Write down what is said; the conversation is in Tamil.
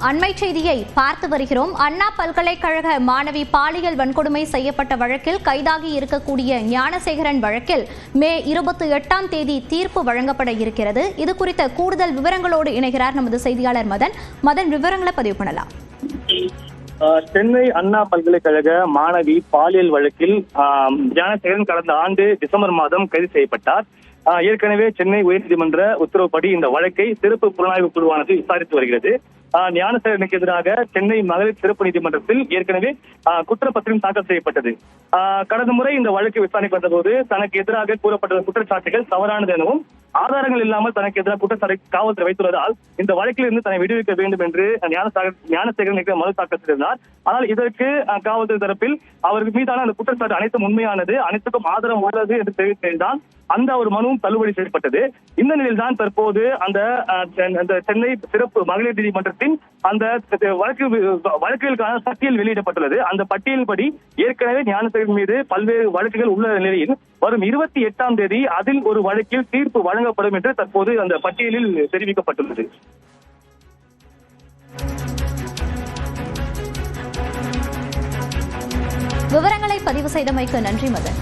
அண்மை செய்தியை பார்த்து வருகிறோம். அண்ணா பல்கலைக்கழக மாணவி பாலியல் வன்கொடுமை செய்யப்பட்ட வழக்கில் கைதாகி இருக்கக்கூடிய ஞானசேகரன் வழக்கில் மே 28ஆம் தேதி தீர்ப்பு வழங்கப்பட இருக்கிறது. இது குறித்த கூடுதல் விவரங்களோடு இணைகிறார் நமது செய்தியாளர் மதன். விவரங்களை பதிவு பண்ணலாம். சென்னை அண்ணா பல்கலைக்கழக மாணவி பாலியல் வழக்கில் ஞானசேகரன் கடந்த ஆண்டு டிசம்பர் மாதம் கைது செய்யப்பட்டார். ஏற்கனவே சென்னை உயர்நீதிமன்ற உத்தரவுப்படி இந்த வழக்கை சிறப்பு புலனாய்வு குழுவானது விசாரித்து வருகிறது. ஞானசேகரனுக்கு எதிராக சென்னை மகளிர் சிறப்பு நீதிமன்றத்தில் ஏற்கனவே குற்றப்பத்திரம் தாக்கல் செய்யப்பட்டது. கடந்த முறை இந்த வழக்கு விசாரிக்கப்பட்ட போது தனக்கு எதிராக கூறப்பட்ட குற்றச்சாட்டுகள் தவறானது எனவும் ஆதாரங்கள் இல்லாமல் தனக்கு எதிராக குற்றச்சாட்டை காவல்துறை வைத்துள்ளதால் இந்த வழக்கில் இருந்து தன்னை விடுவிக்க வேண்டும் என்று ஞானசேகரன் மனு தாக்கல் செய்திருந்தார். ஆனால் இதற்கு காவல்துறை தரப்பில் அவருக்கு மீதான அந்த குற்றச்சாட்டு அனைத்தும் உண்மையானது, அனைத்துக்கும் ஆதாரம் உள்ளது என்று தெரிவித்ததால் அந்த ஒரு மனுவும் தள்ளுபடி செய்யப்பட்டது. இந்த நிலையில்தான் தற்போது அந்த சென்னை சிறப்பு மகளிர் நீதிமன்றத்தின் அந்த வழக்குகளுக்கான பட்டியல் வெளியிடப்பட்டுள்ளது. அந்த பட்டியல்படி ஏற்கனவே ஞானசேகரன் மீது பல்வேறு வழக்குகள் உள்ள நிலையில் வரும் 28ஆம் தேதி அதில் ஒரு வழக்கில் தீர்ப்பு வழங்கப்படும் என்று தற்போது அந்த பட்டியலில் தெரிவிக்கப்பட்டுள்ளது. விவரங்களை பதிவு செய்தமைக்கு நன்றி மதன்.